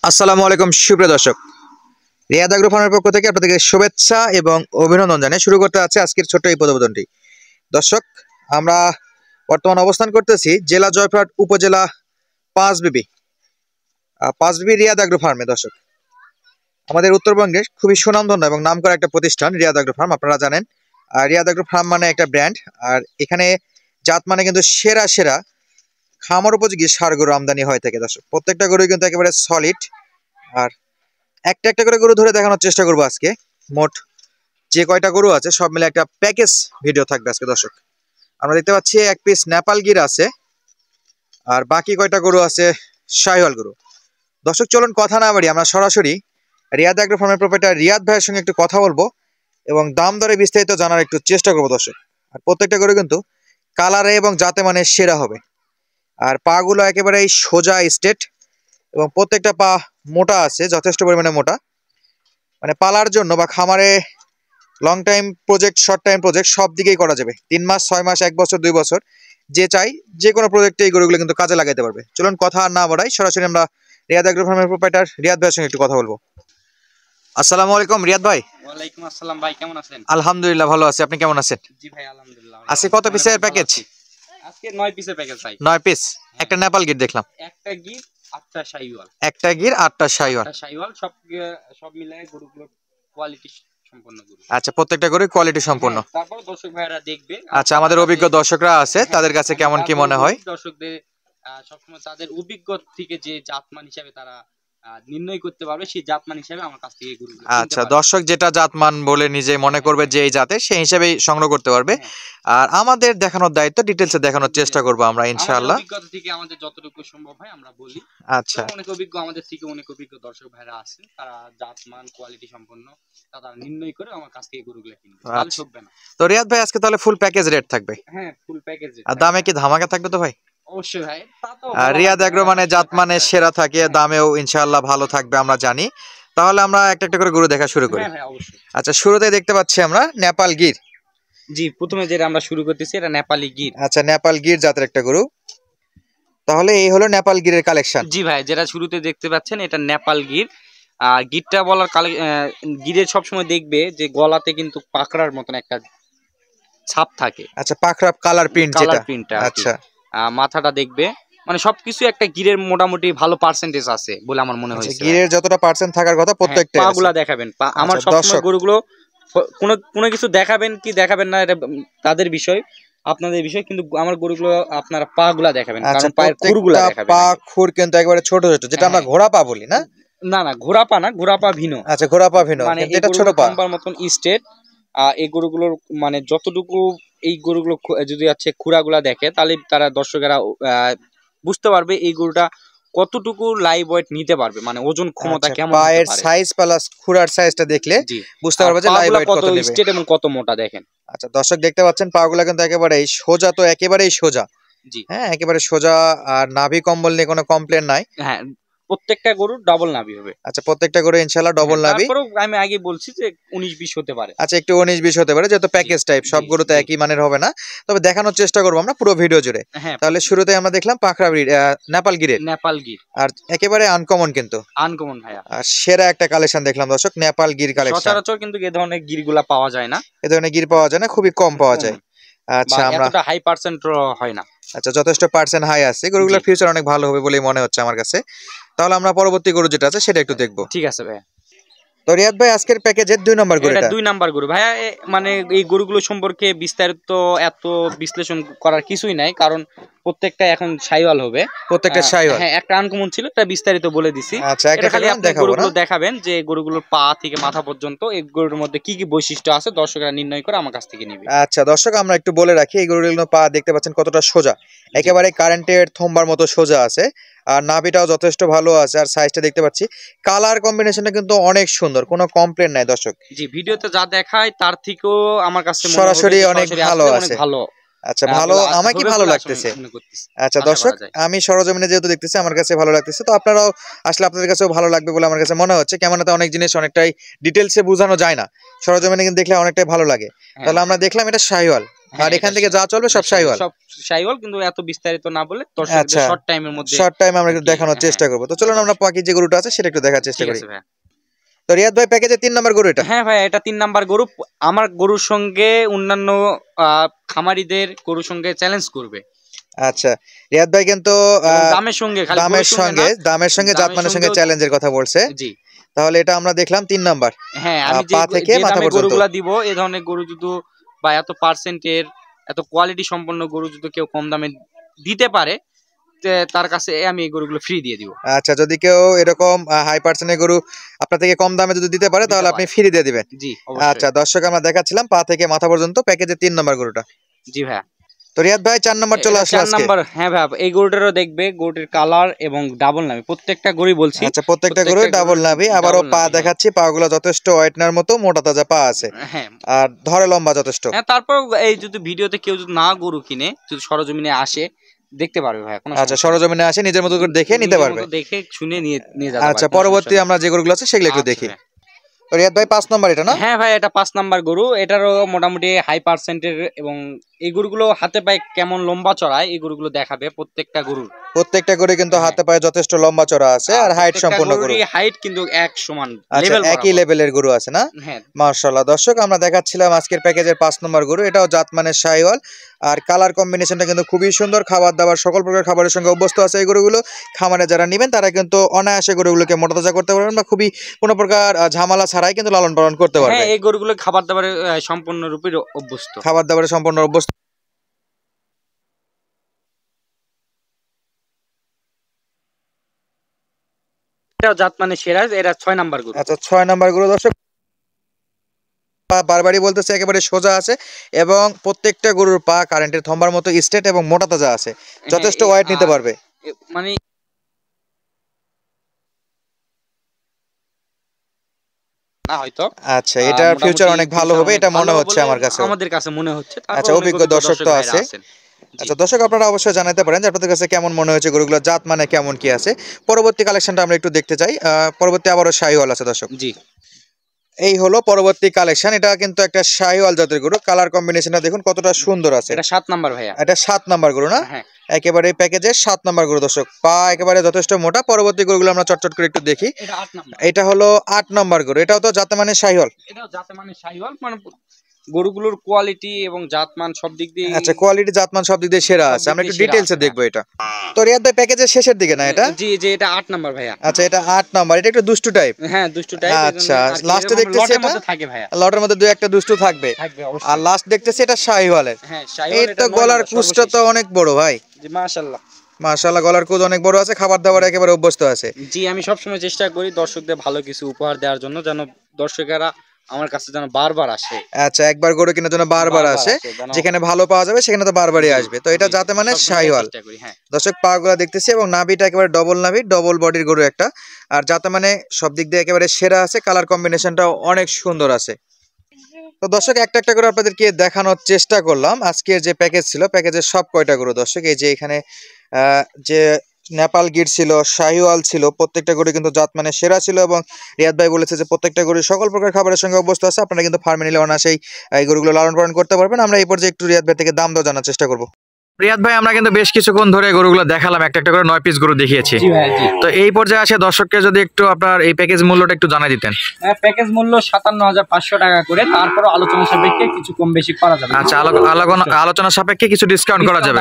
আসসালামু আলাইকুম সুপ্রিয় দর্শক, রিয়াদ এগ্রো ফার্মের পক্ষ থেকে আপনাদেরকে শুভেচ্ছা এবং অভিনন্দন জানিয়ে শুরু করতে যাচ্ছে আজকের ছোট্ট এই প্রতিবেদনটি। দর্শক, আমরা বর্তমান অবস্থান করতেছি জেলা জয়পুরহাট উপজেলা পাঁচবিবি রিয়াদ এগ্রো ফার্মে। দর্শক, আমাদের উত্তরবঙ্গের খুবই সুনামধন্য এবং নামকরা একটা প্রতিষ্ঠান রিয়াদ এগ্রো ফার্ম, আপনারা জানেন। আর রিয়াদ এগ্রো ফার্ম মানে একটা ব্র্যান্ড, আর এখানে জাত মানে কিন্তু সেরা সেরা খামার উপযোগী ষাঁড় গরু আমদানি হয়ে থাকে। দর্শক, প্রত্যেকটা গরুই কিন্তু একেবারে সলিড। আর একটা একটা করে গরু ধরে দেখানোর চেষ্টা করবো আজকে। মোট যে কয়টা গরু আছে সব মিলে একটা প্যাকেজ ভিডিও থাকবে আজকে। দর্শক, আমরা দেখতে পাচ্ছি এক পিস নেপাল গির আছে, আর বাকি কয়টা গরু আছে শাহিওয়াল গরু। দর্শক, চলুন কথা না বাড়ি আমরা সরাসরি রিয়াদ এগ্রো ফার্মের প্রোপাইটার রিয়াদ ভাইয়ের সঙ্গে একটু কথা বলবো এবং দাম দরে বিস্তারিত জানার একটু চেষ্টা করবো। দর্শক, আর প্রত্যেকটা গরু কিন্তু কালারে এবং জাতে মানে সেরা হবে। আর পা গুলো একেবারেই সোজা স্ট্রেট এবং প্রত্যেকটা পা মোটা আছে, যথেষ্ট পরিমাণে মোটা। মানে পালার জন্য বা খামারে long time project, short time project সব দিকেই করা যাবে। 3 মাস, 6 মাস, 1 বছর, 2 বছর, যে চাই যে কোনো প্রজেক্টে এই গরুগুলো কিন্তু কাজে লাগাতে পারবে। চলুন কথা আর না বাড়াই, সরাসরি আমরা রিয়াদ এগ্রো ফার্মের প্রোপাইটার রিয়াদ ভাইয়ের সঙ্গে একটু কথা বলবো। আসসালামু আলাইকুম রিয়াদ ভাই। ওয়ালাইকুম আসসালাম ভাই, কেমন আছেন? আলহামদুলিল্লাহ ভালো আছি, আপনি কেমন আছেন? জি ভাই আলহামদুলিল্লাহ। আজকে কত পিসের প্যাকেজ? আজকে 9 পিসের প্যাকেজ ভাই। 9 পিস। একটা নেপাল গির দেখলাম, একটা গির, 8টা শাহিওয়াল। একটা গির 8টা শাহিওয়াল। 8টা শাহিওয়াল, সব মিলায় গরুগুলোর কোয়ালিটি সম্পন্ন গরু। আচ্ছা, প্রত্যেকটা গরু কোয়ালিটি সম্পন্ন। তারপর দর্শক ভাইরা দেখবে। আচ্ছা, আমাদের অভিজ্ঞ দর্শকরা আছে, তাদের কাছে কেমন কি মনে হয়? দর্শকদের সবসময় তাদের অভিজ্ঞ থেকে যে জাতমান হিসাবে তারা নির্ণয় করতে পারবে, সেই জাতমান হিসাবে আমার কাছ থেকে গরু। আচ্ছা, দর্শক যেটা জাতমান বলে নিজে মনে করবে যে এই জাতের, সেই হিসাবেই সংগ্রহ করতে পারবে। আর আমাদের দেখানোর দায়িত্ব, ডিটেইলসে দেখানোর চেষ্টা করব আমরা ইনশাআল্লাহ। অভিজ্ঞতা থেকে আমাদের যতটুকু সম্ভব হয় আমরা বলি। আচ্ছা, অনেক অভিজ্ঞ আমাদের থেকে অনেক অভিজ্ঞ দর্শক ভাইরা আছেন, তারা জাতমান কোয়ালিটি সম্পন্ন তারা নির্ণয় করে আমার কাছ থেকে গরুগুলো কিনবে, তাহলে ঠকবে না। তো রিয়াদ ভাই, আজকে তাহলে ফুল প্যাকেজ রেট থাকবে? হ্যাঁ, ফুল প্যাকেজ। আর দামে কি ধামাকা থাকবে তো ভাই? অবশ্যই ভাই, তা তো রিয়াদ এগ্রো মানে জাত মানে সেরা থাকে, দামেও ইনশাআল্লাহ ভালো থাকবে আমরা জানি। তাহলে আমরা একটা একটা করে গরু দেখা শুরু করি। হ্যাঁ অবশ্যই। আচ্ছা, শুরুতে দেখতে পাচ্ছি আমরা নেপাল গির। জি, প্রথমে যেটা আমরা শুরু করতেছি এটা নেপালি গির। আচ্ছা, নেপাল গির জাতের একটা গরু। তাহলে এই হলো নেপাল গিরের কালেকশন। জি ভাই, যেটা শুরুতে দেখতে পাচ্ছেন এটা নেপাল গির। গিরটা বলার গিরের সবসময় দেখবে যে গলাতে কিন্তু পাকড়ার মতন একটা ছাপ থাকে। আচ্ছা, পাকড়া কালার প্রিন্ট যেটা। আচ্ছা, মাথাটা দেখবে, মানে সবকিছু একটা গিরের মোটামুটি ভালো পার্সেন্টেজ আছে বলে আমার মনে হয়েছে। গিরের যতটা পার্সেন্ট থাকার কথা প্রত্যেকটা আছে। পাগুলা দেখাবেন, আমার সবসময় গরুগুলো কোনো কিছু দেখাবেন কি দেখাবেন না এটা তাদের বিষয়, আপনাদের বিষয়, কিন্তু আমার গরুগুলো আপনারা পাগুলা দেখাবেন, কারণ পায়ের খুরগুলা দেখাবেন। পা খুর কিন্তু একেবারে ছোট ছোট, যেটা আমরা ঘোড়া পা বলি না? না না, ঘোড়া পা না, ঘোড়া পা ভিন্ন। আচ্ছা, ঘোড়া পা ভিন্ন, মানে এটা ছোট পা মতন স্টেট। এই গরুগুলোর মানে যতটুকু এই গরুগুলো যদি আছে খুরাগুলা দেখে, তাহলে তারা দর্শকেরা বুঝতে পারবে এই গরুটা কতটুকু লাইভ ওয়েট নিতে পারবে, মানে ওজন ক্ষমতা কেমন। পায়ের সাইজ প্লাস খুরার সাইজটা দেখলে বুঝতে পারবে যে লাইভ ওয়েট কত নেবে, স্টেট এবং কত মোটা দেখেন। আচ্ছা দর্শক, দেখতে পাচ্ছেন পাগুলা কিন্তু একেবারেই সোজা, তো একেবারেই সোজা। জি হ্যাঁ, একেবারে সোজা। আর নাভি কম্বল নিয়ে কোনো কমপ্লেন নাই। হ্যাঁ, প্রত্যেকটা গরুর ডাবল নাভি হবে। আচ্ছা, প্রত্যেকটা গরু ইনশাআল্লাহ ডাবল নাভি। তারপরেও আমি আগে বলছি যে 19-20 হতে পারে। আচ্ছা, একটু 19-20 হতে পারে, যেহেতু প্যাকেজ টাইপ, সব গরু তো একই মানের হবে না। তবে দেখানোর চেষ্টা করবো আমরা পুরো ভিডিও জুড়ে। তাহলে শুরুতে আমরা দেখলাম পাকড়া নেপাল গির। আর একেবারে আনকমন, কিন্তু আনকমন ভাইয়া। আর সেরা একটা কালেকশন দেখলাম দর্শক, নেপাল গির কালেকশন। সচরাচর কিন্তু এই ধরনের গিরগুলা পাওয়া যায় না, এই ধরনের গির পাওয়া যায় না, খুবই কম পাওয়া যায়। আচ্ছা, আমরা এতটা হাই পার্সেন্ট হয় না। আচ্ছা, যথেষ্ট পার্সেন্ট হাই আছে, গরুগুলোর ফিউচার অনেক ভালো হবে বলেই মনে হচ্ছে আমার কাছে। তাহলে আমরা পরবর্তী গরু যেটা আছে সেটা একটু দেখবো। ঠিক আছে ভাই। তো রিয়াদ ভাই, আজকের প্যাকেজের 2 নম্বর গরু, এটা 2 নাম্বার গরু ভাইয়া। মানে এই গরুগুলো সম্পর্কে বিস্তারিত এত বিশ্লেষণ করার কিছুই নাই, কারণ প্রত্যেকটা এখন শাহিওয়াল হবে। প্রত্যেকটা শাহিওয়াল। হ্যাঁ, একটা আনকমন ছিল, এটা বিস্তারিত বলে দিছি। আচ্ছা, এটা খালি আপনি গরুগুলো দেখাবেন যে গরুগুলোর পা থেকে মাথা পর্যন্ত এই গরুর মধ্যে কি কি বৈশিষ্ট্য আছে দর্শকরা নির্ণয় করে আমার কাছ থেকে নেবে। আচ্ছা দর্শক, আমরা একটু বলে রাখি, এই গরুগুলো পা দেখতে পাচ্ছেন কতটা সোজা, একেবারে কারেন্টের থম্বার মতো সোজা আছে। আর নাভিটাও যথেষ্ট ভালো আছে। আর সাইজটা দেখতে পাচ্ছি, কালার কম্বিনেশনটা কিন্তু অনেক সুন্দর, কোনো কমপ্লেন নাই দর্শক। জি, ভিডিওতে যা দেখায় তার থেকেও আমার কাছে সরাসরি অনেক ভালো আছে। আচ্ছা, ভালো, আমাকে ভালো লাগতেছে। আচ্ছা দর্শক, আমি সরজমিনে যেহেতু দেখতেছি আমার কাছে ভালো লাগতেছে, তো আপনারাও আসলে আপনাদের কাছেও ভালো লাগবে বলে আমার কাছে মনে হচ্ছে। ক্যামেরাতে অনেক জিনিস অনেকটাই ডিটেলসে বোঝানো যায় না, সরজমিনে কিন্তু দেখলে অনেকটাই ভালো লাগে। তাহলে আমরা দেখলাম এটা শাহিওয়াল। আর এখান থেকে যা চলবে সব শাহিওয়াল। সব শাহিওয়াল, কিন্তু এত বিস্তারিত না বলে আচ্ছা, দর্শকদের শর্ট টাইমের মধ্যে শর্ট টাইম আমরা একটু দেখানোর চেষ্টা করব। তো চলুন আমরা বাকি যে গরুটা আছে সেটা একটু দেখার চেষ্টা ঠিক করি। আছে ভাইয়া। তো রিয়াদ ভাই প্যাকেজে 3 নাম্বার গরু এটা। হ্যাঁ ভাই, এটা 3 নাম্বার গরু। আমার গরুর সঙ্গে অন্যান্য খামারিদের গরুর সঙ্গে চ্যালেঞ্জ করবে। আচ্ছা, রিয়াদ ভাই কিন্তু দামের সঙ্গে, খালি দামের সঙ্গে জাতমানের সঙ্গে চ্যালেঞ্জের কথা বলছে। জি, তাহলে এটা আমরা দেখলাম 3 নাম্বার। হ্যাঁ, আমি পা থেকে মাথা পর্যন্ত গরুগুলা দিব, এই ধরনের গরু যদি বা এত পার্সেন্টের এত কোয়ালিটি সম্পন্ন গরু যদি কেউ কম দামে দিতে পারে, তার কাছে আমি এই গরুগুলো ফ্রি দিয়ে দিব। আচ্ছা, যদি কেউ এরকম হাই পার্সেন্টের গরু আপনার থেকে কম দামে যদি দিতে পারে তাহলে আপনি ফ্রি দিয়ে দিবেন। জি, আচ্ছা দর্শক, আমরা দেখাচ্ছিলাম পা থেকে মাথা পর্যন্ত প্যাকেজে 3 নাম্বার গরুটা। জি ভাই। তো রিয়াদ ভাই 4 নাম্বার চলে আসলো আজকে। 4 নাম্বার, হ্যাঁ ভাই, এই গরুটারও দেখবে, গরুটির কালার এবং ডাবল নাভি, প্রত্যেকটা গরুই বলছি। আচ্ছা, প্রত্যেকটা গরু ডাবল নাভি, আবারও পা দেখাচ্ছি, পাগুলো যথেষ্ট ওয়েটনার মতো মোটা তাজা পা আছে। হ্যাঁ, আর ধরে লম্বা যথেষ্ট। হ্যাঁ, তারপর এই যদি ভিডিওতে কেউ যদি না গরু কিনে, যদি সরজমিনে আসে দেখতে পারবে ভাই, কোনো আচ্ছা, সরজমিনে আসে নিজের মতো করে দেখে নিতে পারবে, দেখে শুনে নিয়ে যেতে পারবে। আচ্ছা, পরবর্তী আমরা যে গরুগুলো আছে সেগুলো একটু দেখি। রিয়াদ ভাই 5 নাম্বার এটা না? হ্যাঁ ভাই, এটা 5 নাম্বার গরু। এটারও মোটামুটি হাই পার্সেন্টের, এবং এই গরুগুলো হাতে পায়ে কেমন লম্বা চড়ায় এই গরুগুলো দেখাবে প্রত্যেকটা গরুর। প্রত্যেকটা গরু কিন্তু হাতে পায়ে যথেষ্ট লম্বা চড়া আছে, আর হাইট সম্পূর্ণ গরু, হাইট কিন্তু এক সমান আচ্ছা, একই লেভেলের গরু আছে না? হ্যাঁ, মাশাআল্লাহ। দর্শক, আমরা দেখাচ্ছিলাম আজকের প্যাকেজের 5 নম্বর গরু, এটাও জাতমানের শাহিওয়াল, আর কালার কম্বিনেশনটা কিন্তু খুবই সুন্দর। খাবার দাবার সকল প্রকার খাবারের সঙ্গে অভ্যস্ত আছে এই গরুগুলো। খামারে যারা নেবেন তারা কিন্তু অনায়াসে গরুগুলোকে মোটা তাজা করতে পারবেন, বা খুবই কোনো প্রকার ঝামেলা ছাড়াই কিন্তু লালন পালন করতে পারবেন। হ্যাঁ, এই গরুগুলো খাবার দাবারে সম্পূর্ণরূপে অভ্যস্ত। খাবার দাবারে সম্পূর্ণ অভ্যস্ত। এটাও জাতমানের সেরা, এটা 6 নাম্বার গরু। আচ্ছা, 6 নাম্বার গরু। দর্শক, বারবারই বলতেছে একেবারে সোজা আছে, এবং প্রত্যেকটা গরুর পা কারেন্টের থম্বার মতো স্ট্রেট এবং মোটা তাজা আছে, যথেষ্ট ওয়েট নিতে পারবে মানে। না হয়তো, আচ্ছা, এটার ফিউচার অনেক ভালো হবে এটা মনে হচ্ছে আমার কাছে, আমাদের কাছে মনে হচ্ছে। আচ্ছা, অভিজ্ঞ দর্শক তো আছে। আচ্ছা দর্শক, আপনারা অবশ্যই জানাতে পারেন যে আপনাদের কাছে কেমন মনে হয়েছে গরুগুলো, জাত মানে কেমন কি আছে। পরবর্তী কালেকশনটা আমরা একটু দেখতে চাই। পরবর্তী আবারও শাহিওয়াল আছে দর্শক। জি, এই হলো পরবর্তী কালেকশন। এটা কিন্তু একটা শাহিওয়াল জাতের গরু, কালার কম্বিনেশনটা দেখুন কতটা সুন্দর আছে। এটা 7 নাম্বার ভাইয়া। এটা 7 নাম্বার গরু না? হ্যাঁ, একেবারে প্যাকেজের 7 নাম্বার গরু। দর্শক, পা একেবারে যথেষ্ট মোটা। পরবর্তী গরুগুলো আমরা চটচট করে একটু দেখি। এটা 8 নাম্বার। এটা হলো 8 নাম্বার গরু, এটাও তো জাতে মানে শাহিওয়াল। এটাও জাতে মানে শাহিওয়াল, মানে গরুগুলোর কোয়ালিটি এবং জাতমান সব দিক দিয়ে, আচ্ছা, কোয়ালিটি জাতমান সব দিক দিয়ে সেরা আছে। আমরা একটু ডিটেইলসে দেখবো এটা। তো রিয়াদ ভাই প্যাকেজের শেষের দিকে না এটা? জি জি, এটা 8 নাম্বার ভাইয়া। আচ্ছা, এটা 8 নাম্বার। এটা একটু দুষ্টু টাইপ। হ্যাঁ, দুষ্টু টাইপ। আচ্ছা, লাস্টে দেখতেছি এটা থাকে ভাইয়া, লটের মধ্যে দুই একটা দুষ্টু থাকবে। আর লাস্ট দেখতেছি এটা শাহিওয়ালের। হ্যাঁ, শাহিওয়াল। এই তো গলার কুচটা তো অনেক বড় ভাই। জি, মাশাআল্লাহ মাশাআল্লাহ, গলার কুচ অনেক বড় আছে, খাবার দাবার একেবারে অভ্যস্ত আছে। জি, আমি সবসময় চেষ্টা করি দর্শকদের ভালো কিছু উপহার দেওয়ার জন্য, যেন দর্শকেরা আমার কাছে যেন বারবার আসে। আচ্ছা, একবার গরু কেনার জন্য বারবার আসে, যেখানে ভালো পাওয়া যাবে সেখানে তো বারবারই আসবে। তো এটা জাতে মানে শাহিওয়াল। দর্শক, পা গুলা দেখতেছি এবং নাভিটা একেবারে ডবল নাভি, ডবল বডির গরু একটা। আর জাতে মানে সব দিক দিয়ে একেবারে সেরা আছে, কালার কম্বিনেশনটাও অনেক সুন্দর আছে। তো দর্শক, একটা একটা করে আপনাদেরকে দেখানোর চেষ্টা করলাম আজকের যে প্যাকেজ ছিল, প্যাকেজের সব কয়টা গরু। দর্শক, এই যে এখানে যে নেপাল গির ছিল, শাহিওয়াল ছিল, প্রত্যেকটা গরু কিন্তু জাত মানে সেরা ছিল, এবং রিয়াদ ভাই বলেছে যে প্রত্যেকটা গরু সকল প্রকার খাবারের সঙ্গে অভ্যস্ত আছে। আপনারা কিন্তু ফার্মে নিলে অনায়াসেই এই গরুগুলো লালন পালন করতে পারবেন। আমরা এই পর্যায়ে একটু রিয়াদ ভাই থেকে দাম দর জানার চেষ্টা করবো। রিয়াদ ভাই, আমরা কিন্তু বেশ কিছুক্ষণ ধরে গরুগুলো দেখালাম, একটা একটা করে 9 পিস গরু দেখিয়েছি। তো এই পর্যায়ে আসে দর্শককে যদি একটু আপনার এই প্যাকেজ মূল্যটা একটু জানাই দিতেন। প্যাকেজ মূল্য 57,500 টাকা করে, তারপর আলোচনা সাপেক্ষে কিছু কম বেশি করা যাবে। আচ্ছা, আলোচনা সাপেক্ষে কিছু ডিসকাউন্ট করা যাবে।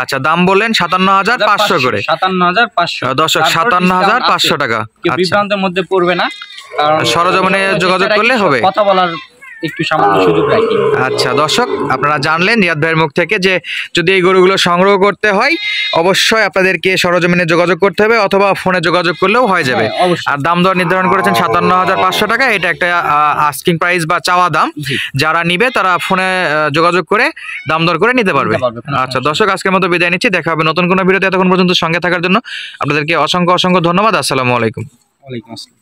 আচ্ছা, দাম বললেন 57,500 করে। 57,500 দর্শক, 57,500 টাকা। বিভ্রান্তের মধ্যে পড়বে না, কারণ সরজমিনে যোগাযোগ করলে হবে। কথা বলার একটু সামান্য সুযোগ রাখি। আচ্ছা দর্শক, আপনারা জানলেন রিয়াদ ভাইয়ের মুখ থেকে যে যদি এই গরুগুলো সংগ্রহ করতে হয় অবশ্যই আপনাদেরকে সরজমিনে যোগাযোগ করতে হবে, অথবা ফোনে যোগাযোগ করলেও হয়ে যাবে। আর দাম দর নির্ধারণ করেছেন 57,500 টাকা। এটা একটা আস্কিং প্রাইস বা চাওয়া দাম। যারা নিবে তারা ফোনে যোগাযোগ করে দাম দর করে নিতে পারবে। আচ্ছা দর্শক, আজকের মতো বিদায় নিচ্ছি। দেখা হবে নতুন কোনো ভিডিওতে। এতক্ষণ পর্যন্ত সঙ্গে থাকার জন্য আপনাদেরকে অসংখ্য অসংখ্য ধন্যবাদ। আসসালামু আলাইকুম। ওয়ালাইকুম আসসালাম।